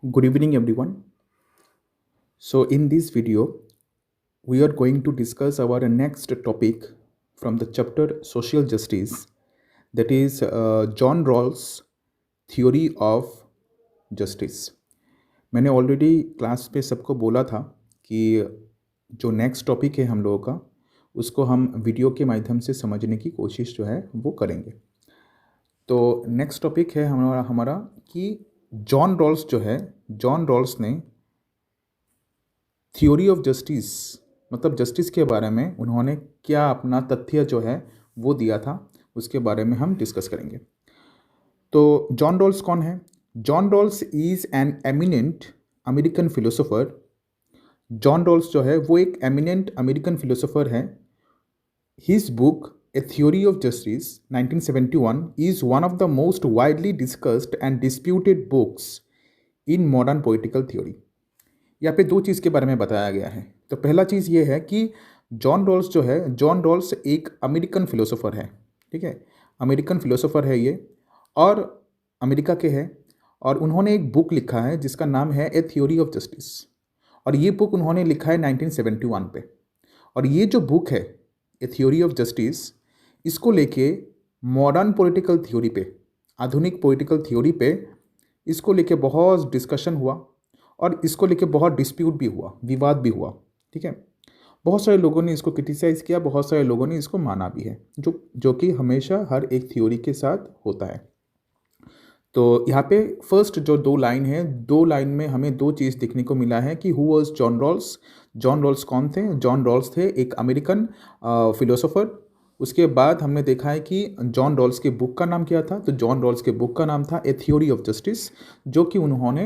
Good evening, everyone. So, in this video, we are going to discuss our next topic from the chapter Social Justice, that is John Rawls' Theory of Justice. मैंने already class पे सबको बोला था कि जो next topic है हम लोगों का उसको हम वीडियो के माध्यम से समझने की कोशिश जो है वो करेंगे। तो नेक्स्ट टॉपिक है हमारा हमारा कि जॉन रॉल्स जो है, जॉन रॉल्स ने थ्योरी ऑफ जस्टिस मतलब जस्टिस के बारे में उन्होंने क्या अपना तथ्य जो है वो दिया था, उसके बारे में हम डिस्कस करेंगे। तो जॉन रॉल्स कौन है? John Rawls is an eminent American philosopher. John Rawls जो है वो एक एमिनेंट अमेरिकन फिलोसोफर है। His book a theory of justice 1971 is one of the most widely discussed and disputed books in modern political theory. यहाँ पे दो चीज़ के बारे में बताया गया है। तो पहला चीज़ ये है कि जॉन रॉल्स जो है, जॉन रॉल्स एक अमेरिकन फिलोसोफर है, ठीक है, अमेरिकन फिलोसोफर है ये, और अमेरिका के हैं, और उन्होंने एक बुक लिखा है जिसका नाम है ए थ्योरी ऑफ जस्टिस, और ये बुक उन्होंने लिखा है 1971 पे। और ये जो बुक है ए थ्योरी ऑफ जस्टिस, इसको लेके मॉडर्न पॉलिटिकल थ्योरी पे, आधुनिक पॉलिटिकल थ्योरी पे इसको लेके बहुत डिस्कशन हुआ और इसको लेके बहुत डिस्प्यूट भी हुआ, विवाद भी हुआ, ठीक है। बहुत सारे लोगों ने इसको क्रिटिसाइज़ किया, बहुत सारे लोगों ने इसको माना भी है, जो कि हमेशा हर एक थ्योरी के साथ होता है। तो यहाँ पे फर्स्ट जो दो लाइन है, दो लाइन में हमें दो चीज़ देखने को मिला है कि who was John Rawls. John Rawls कौन थे? जॉन रॉल्स थे एक अमेरिकन फिलोसोफर। उसके बाद हमने देखा है कि जॉन रॉल्स के बुक का नाम क्या था। तो जॉन रॉल्स के बुक का नाम था ए थ्योरी ऑफ जस्टिस, जो कि उन्होंने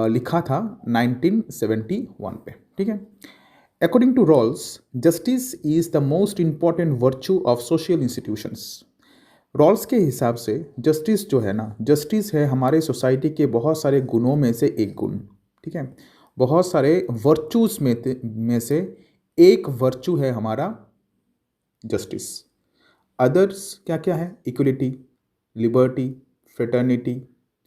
लिखा था 1971 पे, ठीक है। According to Rawls, justice is the most important virtue of social institutions. Rawls के हिसाब से जस्टिस जो है ना, जस्टिस है हमारे सोसाइटी के बहुत सारे गुणों में से एक गुण, ठीक है, बहुत सारे वर्चूज में से एक वर्चू है हमारा जस्टिस। अदर्स क्या क्या है? इक्वलिटी, लिबर्टी, फ्रेटर्निटी,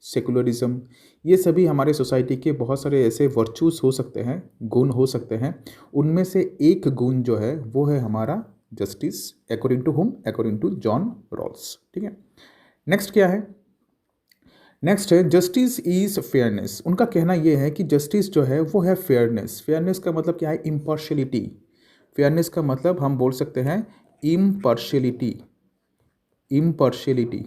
सेकुलरिज्म, ये सभी हमारे सोसाइटी के बहुत सारे ऐसे वर्चूज हो सकते हैं, गुण हो सकते हैं। उनमें से एक गुण जो है वो है हमारा justice, according to whom? According to John Rawls, ठीक है। नेक्स्ट क्या है? नेक्स्ट है जस्टिस इज फेयरनेस। उनका कहना यह है कि जस्टिस जो है वो है फेयरनेस। फेयरनेस का मतलब क्या है? इम्पार्शियलिटी। फेयरनेस का मतलब हम बोल सकते हैं इम्पार्शियलिटी। इम्पार्शियलिटी,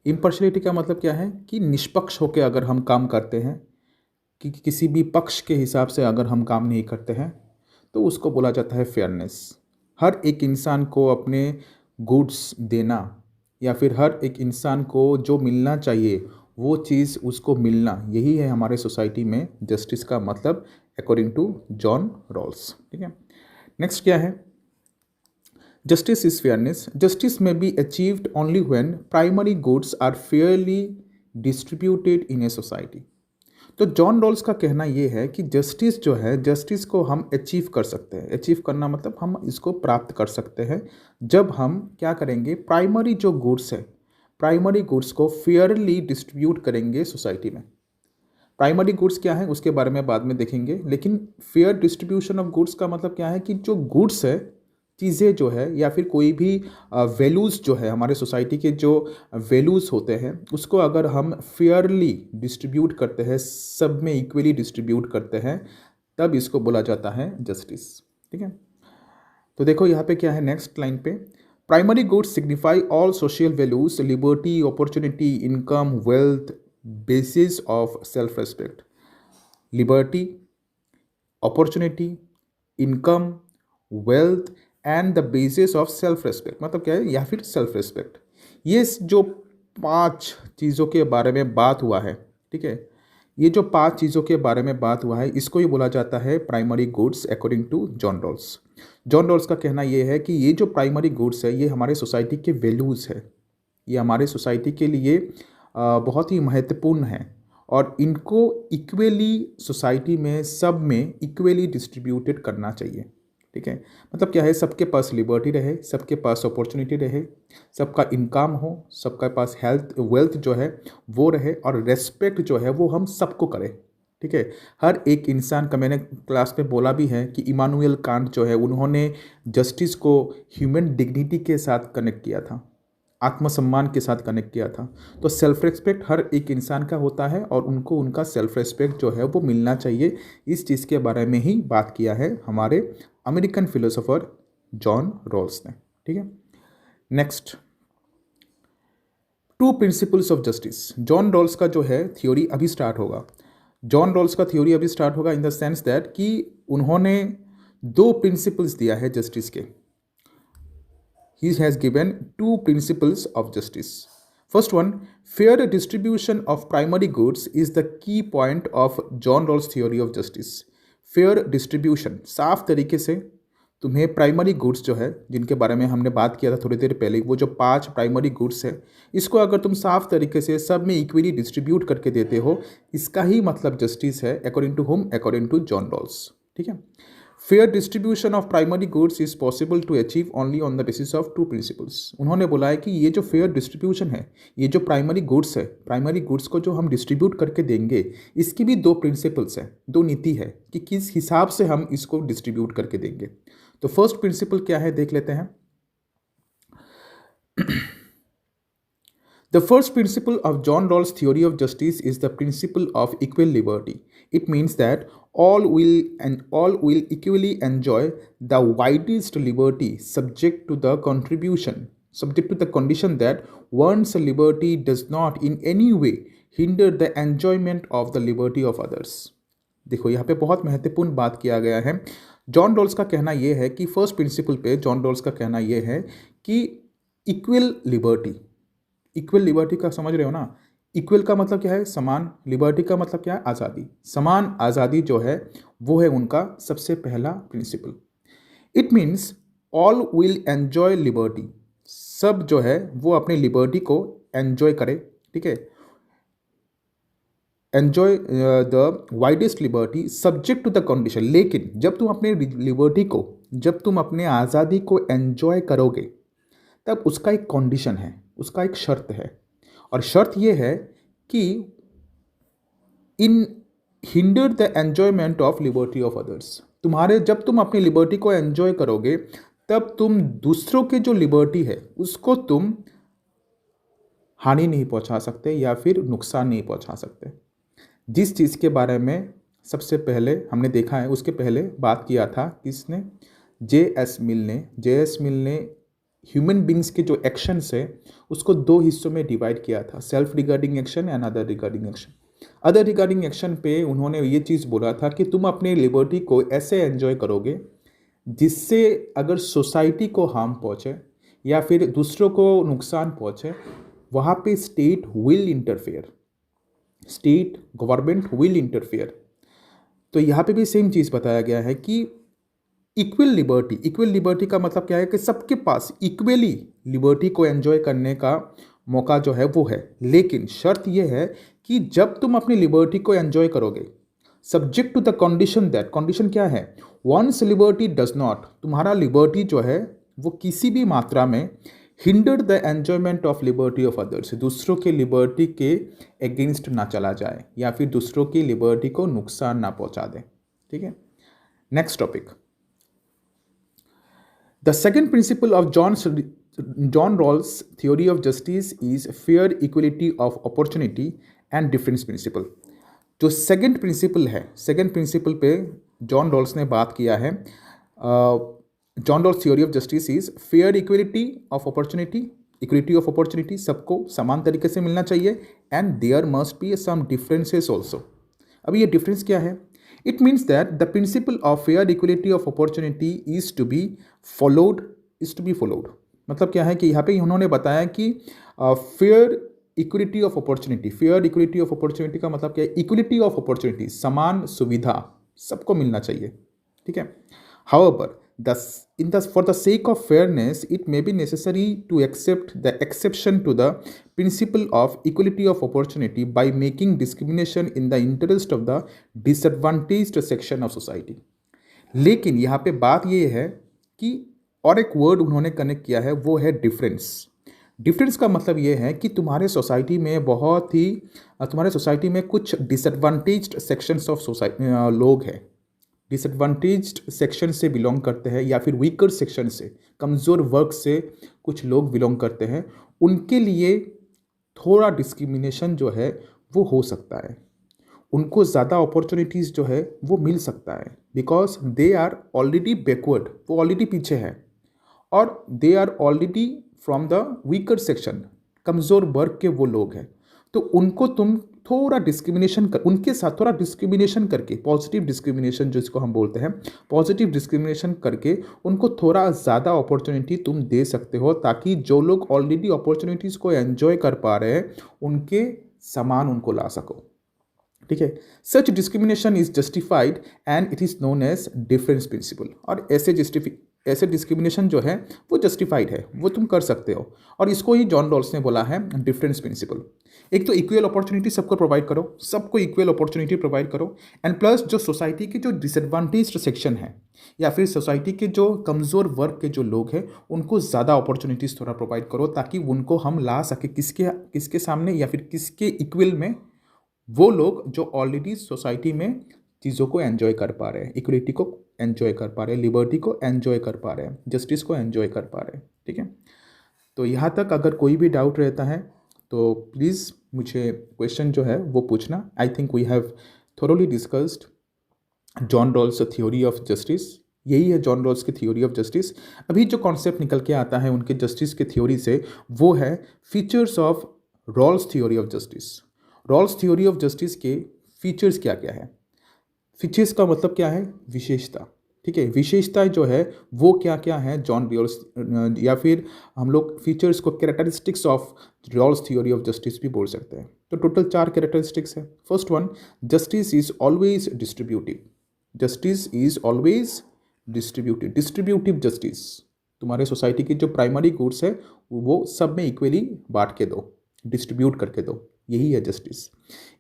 इम्पार्शियलिटी का मतलब क्या है कि निष्पक्ष होकर अगर हम काम करते हैं, कि किसी भी पक्ष के हिसाब से अगर हम काम नहीं करते हैं, तो उसको बोला जाता है फेयरनेस। हर एक इंसान को अपने गुड्स देना, या फिर हर एक इंसान को जो मिलना चाहिए वो चीज़ उसको मिलना, यही है हमारे सोसाइटी में जस्टिस का मतलब, अकॉर्डिंग टू जॉन रॉल्स, ठीक है। नेक्स्ट क्या है? Justice is fairness. Justice may be achieved only when primary goods are fairly distributed in a society. तो जॉन रॉल्स का कहना ये है कि जस्टिस जो है, जस्टिस को हम अचीव कर सकते हैं। अचीव करना मतलब हम इसको प्राप्त कर सकते हैं जब हम क्या करेंगे? प्राइमरी जो गुड्स है, प्राइमरी गुड्स को फेयरली डिस्ट्रीब्यूट करेंगे सोसाइटी में। प्राइमरी गुड्स क्या है उसके बारे में बाद में देखेंगे, लेकिन फेयर डिस्ट्रीब्यूशन ऑफ गुड्स का मतलब क्या है कि जो गुड्स है, चीज़ें जो है, या फिर कोई भी वैल्यूज़ जो है, हमारे सोसाइटी के जो वैल्यूज़ होते हैं, उसको अगर हम फेयरली डिस्ट्रीब्यूट करते हैं, सब में इक्वली डिस्ट्रीब्यूट करते हैं, तब इसको बोला जाता है जस्टिस, ठीक है। तो देखो यहाँ पे क्या है नेक्स्ट लाइन पे, primary goods signify all social values, liberty, opportunity, income, wealth, basis of self respect. Liberty, opportunity, income, wealth and the basis of self respect, मतलब क्या है? या फिर सेल्फ रेस्पेक्ट। ये जो 5 चीज़ों के बारे में बात हुआ है, ठीक है, ये जो 5 चीज़ों के बारे में बात हुआ है, इसको ही बोला जाता है primary goods, according to John Rawls. John Rawls का कहना ये है कि ये जो प्राइमरी गुड्स है, ये हमारे सोसाइटी के वैल्यूज़ है, ये हमारे सोसाइटी के लिए बहुत ही महत्वपूर्ण है, और इनको इक्वली सोसाइटी में, सब में इक्वली डिस्ट्रीब्यूटेड करना चाहिए। ठीक है। मतलब क्या है, सबके पास लिबर्टी रहे, सबके पास अपॉर्चुनिटी रहे, सबका इनकम हो, सबके पास हेल्थ वेल्थ जो है वो रहे, और रेस्पेक्ट जो है वो हम सबको करें। ठीक है। हर एक इंसान का, मैंने क्लास में बोला भी है कि इमानुएल कांट जो है उन्होंने जस्टिस को ह्यूमन डिग्निटी के साथ कनेक्ट किया था, आत्मसम्मान के साथ कनेक्ट किया था। तो सेल्फ रिस्पेक्ट हर एक इंसान का होता है और उनको उनका सेल्फ रिस्पेक्ट जो है वो मिलना चाहिए। इस चीज़ के बारे में ही बात किया है हमारे अमेरिकन फिलोसोफर जॉन रॉल्स ने। ठीक है। Next, two principles of justice. John Rawls का जो है थ्योरी अभी स्टार्ट होगा। जॉन रॉल्स का थ्योरी अभी स्टार्ट होगा इन द सेंस दैट कि उन्होंने दो प्रिंसिपल्स दिया है जस्टिस के। He has given two principles of justice. First one, fair distribution of primary goods is the key point of John Rawls theory of justice. Fair distribution, साफ तरीके से तुम्हें प्राइमरी गुड्स जो है, जिनके बारे में हमने बात किया था थोड़ी देर पहले, वो जो 5 प्राइमरी गुड्स है, इसको अगर तुम साफ तरीके से सब में इक्वली डिस्ट्रीब्यूट करके देते हो, इसका ही मतलब जस्टिस है, according to whom, according to John Rawls. ठीक है। Fair distribution of primary goods is possible to achieve only on the basis of two principles. उन्होंने बोला है कि ये जो फेयर डिस्ट्रीब्यूशन है, ये जो प्राइमरी गुड्स है, प्राइमरी गुड्स को जो हम डिस्ट्रीब्यूट करके देंगे, इसकी भी दो प्रिंसिपल्स हैं, दो नीति है कि किस हिसाब से हम इसको डिस्ट्रीब्यूट करके देंगे। तो फर्स्ट प्रिंसिपल क्या है देख लेते हैं। The first principle of John Rawls' theory of justice is the principle of equal liberty. It means that all will equally enjoy the widest liberty subject to the condition that one's liberty does not in any way hinder the enjoyment of the liberty of others. देखो यहाँ पे बहुत महत्वपूर्ण बात किया गया है। John Rawls का कहना यह है कि फर्स्ट प्रिंसिपल पे जॉन रॉल्स का कहना यह है कि इक्वल लिबर्टी, इक्वल लिबर्टी का समझ रहे हो ना, इक्वल का मतलब क्या है, समान, लिबर्टी का मतलब क्या है, आज़ादी, समान आज़ादी जो है वो है उनका सबसे पहला principle. It means all will enjoy liberty, सब जो है वो अपनी लिबर्टी को एन्जॉय करे। ठीक है। Enjoy the widest liberty subject to the condition, लेकिन जब तुम अपने लिबर्टी को, जब तुम अपने आज़ादी को एन्जॉय करोगे, तब उसका एक कंडीशन है, उसका एक शर्त है, और शर्त यह है कि in hinder the enjoyment of liberty of others. तुम्हारे, जब तुम अपनी लिबर्टी को एन्जॉय करोगे, तब तुम दूसरों के जो लिबर्टी है उसको तुम हानि नहीं पहुंचा सकते या फिर नुकसान नहीं पहुंचा सकते। जिस चीज़ के बारे में सबसे पहले हमने देखा है, उसके पहले बात किया था किसने, जे.एस. मिल ने ह्यूमन बींग्स के जो एक्शंस है उसको दो हिस्सों में डिवाइड किया था, self regarding action and other regarding action. Other regarding action पे उन्होंने ये चीज़ बोला था कि तुम अपने लिबर्टी को ऐसे एंजॉय करोगे जिससे अगर सोसाइटी को हार्म पहुँचे या फिर दूसरों को नुकसान पहुँचे, वहाँ पे state will interfere, state government will interfere. तो यहाँ पे भी सेम चीज़ बताया गया है कि इक्वल लिबर्टी का मतलब क्या है कि सबके पास इक्वली लिबर्टी को एंजॉय करने का मौका जो है वो है, लेकिन शर्त यह है कि जब तुम अपनी लिबर्टी को एंजॉय करोगे, subject to the condition that, condition क्या है, वंस लिबर्टी डज नॉट, तुम्हारा लिबर्टी जो है वो किसी भी मात्रा में hinder the enjoyment of liberty of others, दूसरों के लिबर्टी के अगेंस्ट ना चला जाए या फिर दूसरों की लिबर्टी को नुकसान ना पहुंचा दे। ठीक है। Next topic, the second principle of John Rawls theory of justice is fair equality of opportunity and difference principle. जो सेकेंड प्रिंसिपल है, सेकेंड प्रिंसिपल पे जॉन रॉल्स ने बात किया है, John Rawls theory of justice is fair equality of opportunity, equality of opportunity, सबको समान तरीके से मिलना चाहिए, and there must be some differences also. अभी ये डिफरेंस क्या है, it means that the principle of fair equality of opportunity is to be followed, मतलब क्या है कि यहाँ पे उन्होंने बताया कि fair equality of opportunity, fair equality of opportunity का मतलब क्या है, इक्वलिटी ऑफ अपॉर्चुनिटी, समान सुविधा सबको मिलना चाहिए। ठीक है। However for the sake of fairness, it may be necessary to accept the exception to the principle of equality of opportunity by making discrimination in the interest of the disadvantaged section of society. लेकिन यहाँ पे बात ये है कि और एक word उन्होंने कनेक्ट किया है, वो है डिफरेंस। डिफरेंस का मतलब ये है कि तुम्हारे सोसाइटी में तुम्हारे सोसाइटी में कुछ डिसएडवांटेज्ड सेक्शंस ऑफ सोसाइटी लोग हैं, डिसएडवांटेज्ड सेक्शन से बिलोंग करते हैं या फिर वीकर सेक्शन से, कमज़ोर वर्ग से कुछ लोग बिलोंग करते हैं, उनके लिए थोड़ा डिस्क्रिमिनेशन जो है वो हो सकता है। उनको ज़्यादा अपॉर्चुनिटीज़ जो है वो मिल सकता है, because they are already backward, वो ऑलरेडी पीछे है, और they are already from the weaker section, कमज़ोर वर्ग के वो लोग हैं। तो उनको तुम थोड़ा डिस्क्रिमिनेशन कर, उनके साथ थोड़ा डिस्क्रिमिनेशन करके, पॉजिटिव डिस्क्रिमिनेशन जिसको हम बोलते हैं, पॉजिटिव डिस्क्रिमिनेशन करके उनको थोड़ा ज़्यादा अपॉर्चुनिटी तुम दे सकते हो, ताकि जो लोग ऑलरेडी अपॉर्चुनिटीज़ को एंजॉय कर पा रहे हैं उनके समान उनको ला सको। ठीक है, such discrimination is justified and it is known as difference principle. और ऐसे डिस्क्रिमिनेशन जो है वो जस्टिफाइड है, वो तुम कर सकते हो, और इसको ही जॉन रॉल्स ने बोला है डिफरेंस प्रिंसिपल। एक तो इक्वल अपॉर्चुनिटी सबको प्रोवाइड करो, सबको इक्वल अपॉर्चुनिटी प्रोवाइड करो, एंड प्लस जो सोसाइटी के जो डिसएडवांटेज्ड सेक्शन है या फिर सोसाइटी के जो कमज़ोर वर्ग के जो लोग हैं उनको ज़्यादा अपॉर्चुनिटीज़ थोड़ा प्रोवाइड करो, ताकि उनको हम ला सके किसके सामने या फिर किसके इक्वल में, वो लोग जो ऑलरेडी सोसाइटी में चीज़ों को एंजॉय कर पा रहे हैं, इक्वलिटी को एंजॉय कर पा रहे हैं, लिबर्टी को एंजॉय कर पा रहे हैं, जस्टिस को एंजॉय कर पा रहे हैं। ठीक है, तो यहाँ तक अगर कोई भी डाउट रहता है तो प्लीज़ मुझे क्वेश्चन जो है वो पूछना। I think we have thoroughly discussed John Rawls theory of justice. यही है जॉन रॉल्स की थ्योरी ऑफ जस्टिस। अभी जो कॉन्सेप्ट निकल के आता है उनके जस्टिस के थ्योरी से, वो है features of Rawls theory of justice. Rawls theory of justice के फीचर्स क्या क्या है? फीचर्स का मतलब क्या है? विशेषता। ठीक है, विशेषताएं जो है वो क्या क्या है जॉन रॉल्स, या फिर हम लोग फीचर्स को characteristics of Rawls theory of justice भी बोल सकते हैं। तो टोटल 4 कैरेक्टरिस्टिक्स है। First one, justice is always distributive. Justice is always distributive. Distributive justice, तुम्हारे सोसाइटी की जो प्राइमरी गुड्स है वो सब में इक्वली बांट के दो, डिस्ट्रीब्यूट करके दो, यही है justice.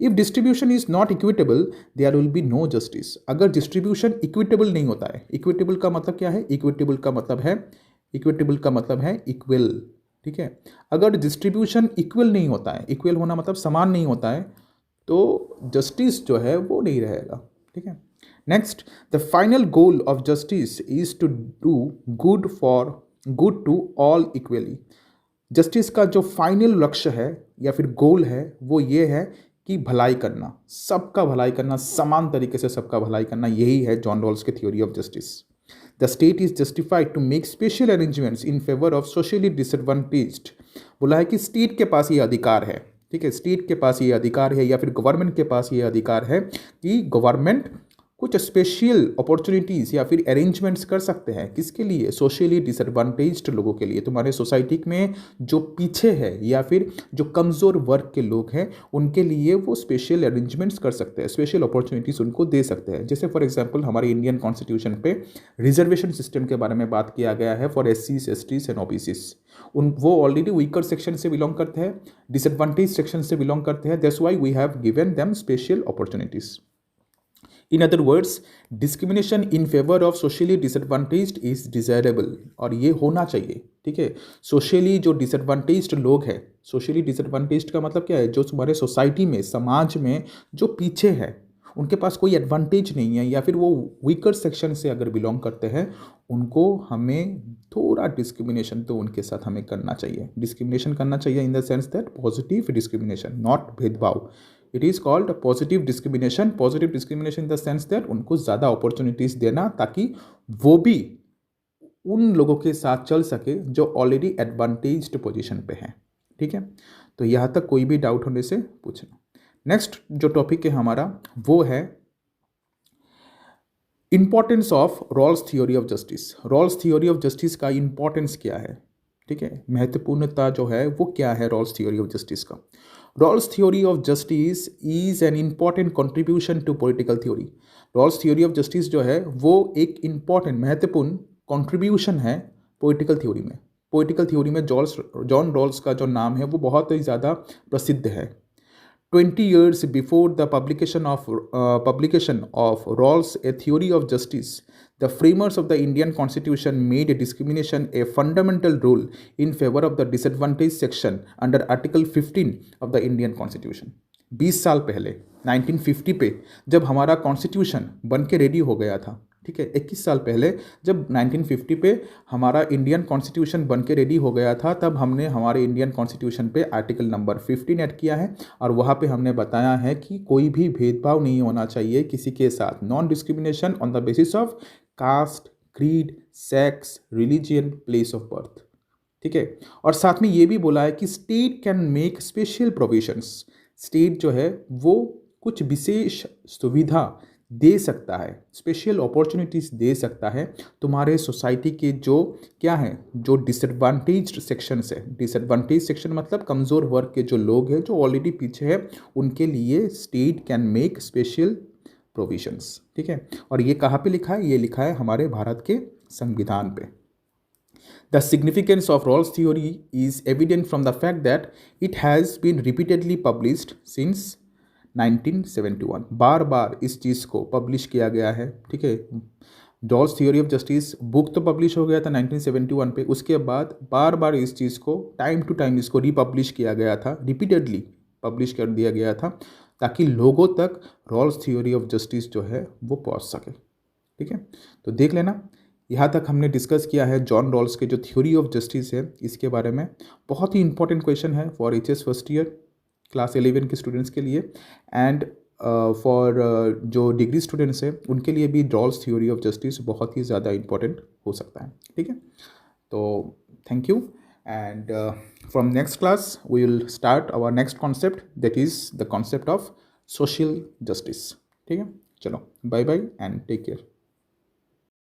If distribution is not equitable there will be no justice. अगर डिस्ट्रीब्यूशन इक्विटेबल नहीं होता है, इक्विटेबल का मतलब क्या है? इक्विटेबल का मतलब है इक्वल। ठीक है, अगर डिस्ट्रीब्यूशन इक्वल नहीं होता है, इक्वल होना मतलब समान नहीं होता है, तो जस्टिस जो है वो नहीं रहेगा। ठीक है, next, the final goal of justice is to do good to all equally. Justice का जो फाइनल लक्ष्य है या फिर गोल है वो ये है कि भलाई करना, सबका भलाई करना, समान तरीके से सबका भलाई करना, यही है जॉन रॉल्स की theory of justice. The state is justified to make special arrangements in favour of socially disadvantaged. बोला है कि स्टेट के पास ये अधिकार है, ठीक है, स्टेट के पास ये अधिकार है या फिर गवर्नमेंट के पास ये अधिकार है कि गवर्नमेंट कुछ स्पेशल अपॉर्चुनिटीज़ या फिर अरेंजमेंट्स कर सकते हैं। किसके लिए? सोशली डिसएडवांटेज्ड लोगों के लिए। तुम्हारे सोसाइटी में जो पीछे है या फिर जो कमज़ोर वर्ग के लोग हैं उनके लिए वो स्पेशल अरेंजमेंट्स कर सकते हैं, स्पेशल अपॉर्चुनिटीज़ उनको दे सकते हैं। जैसे फॉर एग्जांपल हमारे इंडियन कॉन्स्टिट्यूशन पे रिजर्वेशन सिस्टम के बारे में बात किया गया है for SCs, STs and OBCs। वो ऑलरेडी वीकर सेक्शन से बिलोंग करते हैं, डिसएडवांटेज सेक्शन से बिलोंग करते हैं, that's why we have given them special opportunities. In other words, discrimination in favour of socially disadvantaged is desirable, और ये होना चाहिए। ठीक है, सोशली जो डिसएडवांटेज्ड लोग हैं, सोशली डिसएडवांटेज्ड का मतलब क्या है? जो तुम्हारे सोसाइटी में, समाज में जो पीछे है, उनके पास कोई एडवांटेज नहीं है या फिर वो वीकर सेक्शन से अगर बिलोंग करते हैं, उनको हमें थोड़ा डिस्क्रिमिनेशन तो उनके साथ हमें करना चाहिए। डिस्क्रिमिनेशन करना चाहिए in the sense that positive discrimination, not भेदभाव। It is called positive discrimination. Positive discrimination in the sense that उनको ज़्यादा अपॉर्चुनिटीज़ देना, ताकि वो भी उन लोगों के साथ चल सके जो ऑलरेडी एडवांटेज्ड पोजीशन पे हैं। ठीक है, तो यहाँ तक कोई भी डाउट होने से पूछना। नेक्स्ट जो टॉपिक है हमारा वो है importance of Rawls theory of justice. Rawls theory of justice का इंपॉर्टेंस क्या है? ठीक है, महत्वपूर्णता जो है वो क्या है रॉल्स थ्योरी ऑफ जस्टिस का? Rawls theory of justice is an important contribution to political theory. Rawls theory of justice जो है वो एक इम्पॉर्टेंट, महत्वपूर्ण कॉन्ट्रीब्यूशन है पॉलिटिकल थ्योरी में। पॉलिटिकल थ्योरी में जॉन रॉल्स का जो नाम है वो बहुत ही ज़्यादा प्रसिद्ध है। 20 years before the publication of Rawls, A Theory of Justice, the framers of the Indian Constitution made discrimination a fundamental rule in favor of the disadvantaged section under Article 15 of the Indian Constitution. 20 साल पहले 1950 पे जब हमारा constitution बन के ready हो गया था, ठीक है, 21 साल पहले जब 1950 पे हमारा इंडियन कॉन्स्टिट्यूशन बन के रेडी हो गया था, तब हमने हमारे इंडियन कॉन्स्टिट्यूशन पे आर्टिकल नंबर 15 ऐड किया है और वहाँ पे हमने बताया है कि कोई भी भेदभाव नहीं होना चाहिए किसी के साथ, non discrimination on the basis of caste, creed, sex, religion, place of birth, ठीक है। और साथ में ये भी बोला है कि state can make special provisions, state जो है वो कुछ विशेष सुविधा दे सकता है, स्पेशल अपॉर्चुनिटीज दे सकता है तुम्हारे सोसाइटी के जो क्या है, जो डिसएडवांटेज्ड सेक्शंस है। डिसएडवांटेज सेक्शन मतलब कमज़ोर वर्ग के जो लोग हैं जो ऑलरेडी पीछे है, उनके लिए state can make special provisions, ठीक है। और ये कहाँ पे लिखा है? ये लिखा है हमारे भारत के संविधान पे। The significance of Rawls theory is evident from the fact that it has been repeatedly published since 1971। बार बार इस चीज़ को पब्लिश किया गया है, ठीक है। Rawls theory of justice book तो पब्लिश हो गया था 1971 पे, उसके बाद बार बार इस चीज़ को टाइम टू टाइम इसको रीपब्लिश किया गया था, रिपीटेडली पब्लिश कर दिया गया था ताकि लोगों तक रॉल्स थ्योरी ऑफ जस्टिस जो है वो पहुंच सके, ठीक है। तो देख लेना, यहाँ तक हमने डिस्कस किया है जॉन रॉल्स के जो थ्योरी ऑफ जस्टिस है इसके बारे में। बहुत ही इंपॉर्टेंट क्वेश्चन है for HS first year class 11 के स्टूडेंट्स के लिए, एंड फॉर जो डिग्री स्टूडेंट्स हैं उनके लिए भी रॉल्स थ्योरी ऑफ जस्टिस बहुत ही ज़्यादा इंपॉर्टेंट हो सकता है, ठीक है। तो thank you, and from next class we will start our next concept, that is the concept of social justice, ठीक है। चलो bye bye and take care.